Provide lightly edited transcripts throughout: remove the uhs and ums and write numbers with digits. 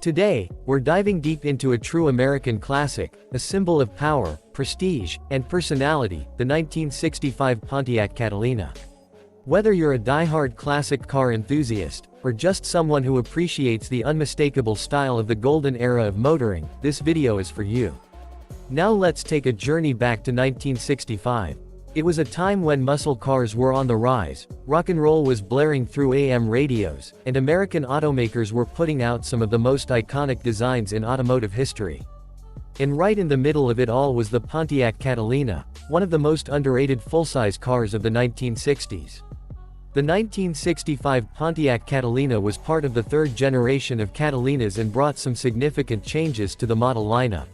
Today, we're diving deep into a true American classic, a symbol of power, prestige, and personality, the 1965 Pontiac Catalina. Whether you're a die-hard classic car enthusiast, or just someone who appreciates the unmistakable style of the golden era of motoring, this video is for you. Now let's take a journey back to 1965. It was a time when muscle cars were on the rise, rock and roll was blaring through AM radios, and American automakers were putting out some of the most iconic designs in automotive history. And right in the middle of it all was the Pontiac Catalina, one of the most underrated full-size cars of the 1960s. The 1965 Pontiac Catalina was part of the third generation of Catalinas and brought some significant changes to the model lineup.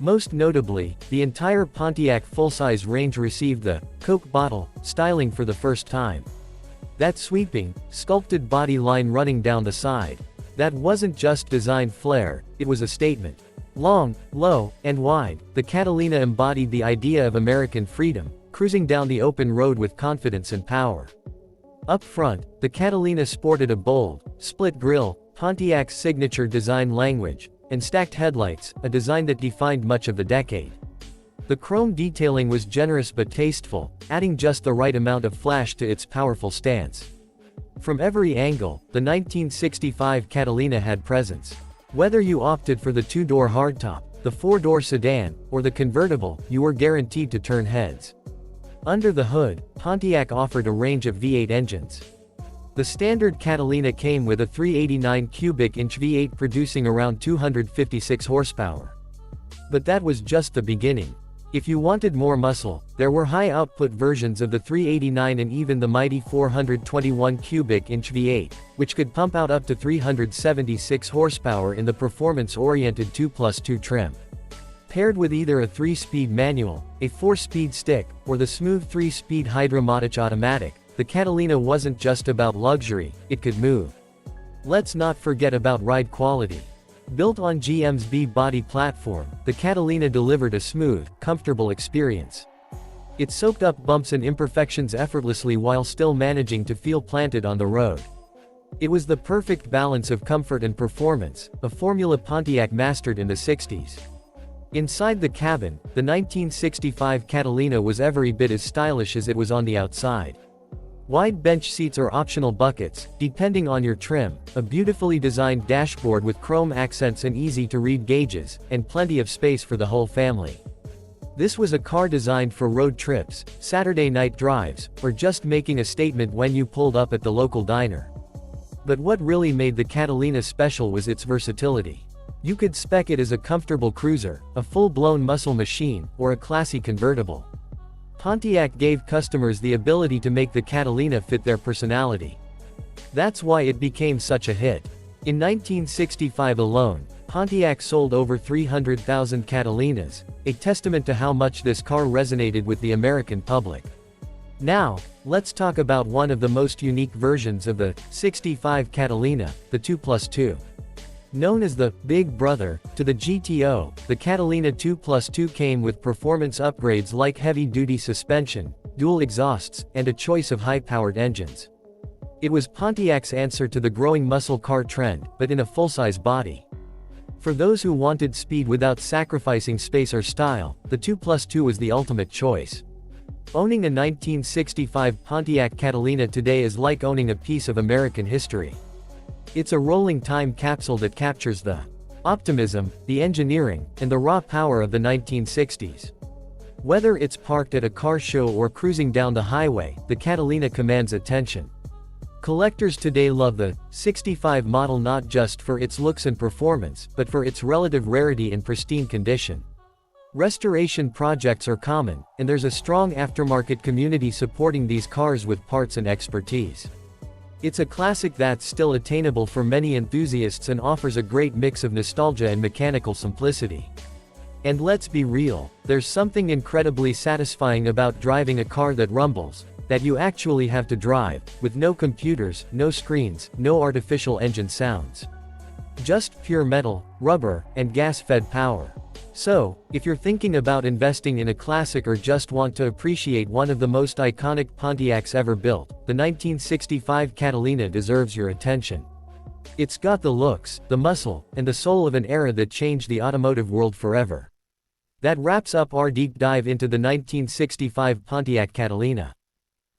Most notably, the entire Pontiac full-size range received the Coke bottle styling for the first time. That sweeping, sculpted body line running down the side. That wasn't just design flair, it was a statement. Long, low, and wide, the Catalina embodied the idea of American freedom, cruising down the open road with confidence and power. Up front, the Catalina sported a bold, split grille, Pontiac's signature design language, and stacked headlights, a design that defined much of the decade. The chrome detailing was generous but tasteful, adding just the right amount of flash to its powerful stance. From every angle, the 1965 Catalina had presence. Whether you opted for the two-door hardtop, the four-door sedan, or the convertible, you were guaranteed to turn heads. Under the hood, Pontiac offered a range of V8 engines. The standard Catalina came with a 389 cubic inch V8 producing around 256 horsepower. But that was just the beginning. If you wanted more muscle, there were high-output versions of the 389 and even the mighty 421 cubic inch V8, which could pump out up to 376 horsepower in the performance-oriented 2+2 trim. Paired with either a 3-speed manual, a 4-speed stick, or the smooth 3-speed Hydra-Matic automatic, the Catalina wasn't just about luxury, it could move. Let's not forget about ride quality. Built on GM's B-body platform, the Catalina delivered a smooth, comfortable experience. It soaked up bumps and imperfections effortlessly while still managing to feel planted on the road. It was the perfect balance of comfort and performance, a formula Pontiac mastered in the 60s. Inside the cabin, the 1965 Catalina was every bit as stylish as it was on the outside. Wide bench seats or optional buckets, depending on your trim, a beautifully designed dashboard with chrome accents and easy-to-read gauges, and plenty of space for the whole family. This was a car designed for road trips, Saturday night drives, or just making a statement when you pulled up at the local diner. But what really made the Catalina special was its versatility. You could spec it as a comfortable cruiser, a full-blown muscle machine, or a classy convertible. Pontiac gave customers the ability to make the Catalina fit their personality. That's why it became such a hit. In 1965 alone, Pontiac sold over 300,000 Catalinas, a testament to how much this car resonated with the American public. Now, let's talk about one of the most unique versions of the 65 Catalina, the 2+2. Known as the Big Brother to the GTO, the Catalina 2+2 came with performance upgrades like heavy-duty suspension, dual exhausts, and a choice of high-powered engines. It was Pontiac's answer to the growing muscle car trend, but in a full-size body. For those who wanted speed without sacrificing space or style, the 2+2 was the ultimate choice. Owning a 1965 Pontiac Catalina today is like owning a piece of American history. It's a rolling time capsule that captures the optimism, the engineering, and the raw power of the 1960s. Whether it's parked at a car show or cruising down the highway, the Catalina commands attention. Collectors today love the 65 model not just for its looks and performance, but for its relative rarity and pristine condition. Restoration projects are common, and there's a strong aftermarket community supporting these cars with parts and expertise. It's a classic that's still attainable for many enthusiasts and offers a great mix of nostalgia and mechanical simplicity. And let's be real, there's something incredibly satisfying about driving a car that rumbles, that you actually have to drive, with no computers, no screens, no artificial engine sounds. Just pure metal, rubber, and gas-fed power. So, if you're thinking about investing in a classic or just want to appreciate one of the most iconic Pontiacs ever built, the 1965 Catalina deserves your attention. It's got the looks, the muscle, and the soul of an era that changed the automotive world forever. That wraps up our deep dive into the 1965 Pontiac Catalina.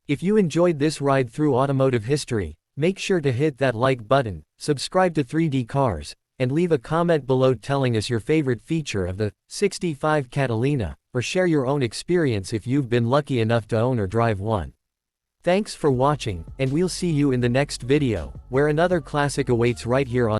If you enjoyed this ride through automotive history, make sure to hit that like button, subscribe to 3D Cars, and leave a comment below telling us your favorite feature of the 65 Catalina, or share your own experience if you've been lucky enough to own or drive one. Thanks for watching, and we'll see you in the next video, where another classic awaits right here on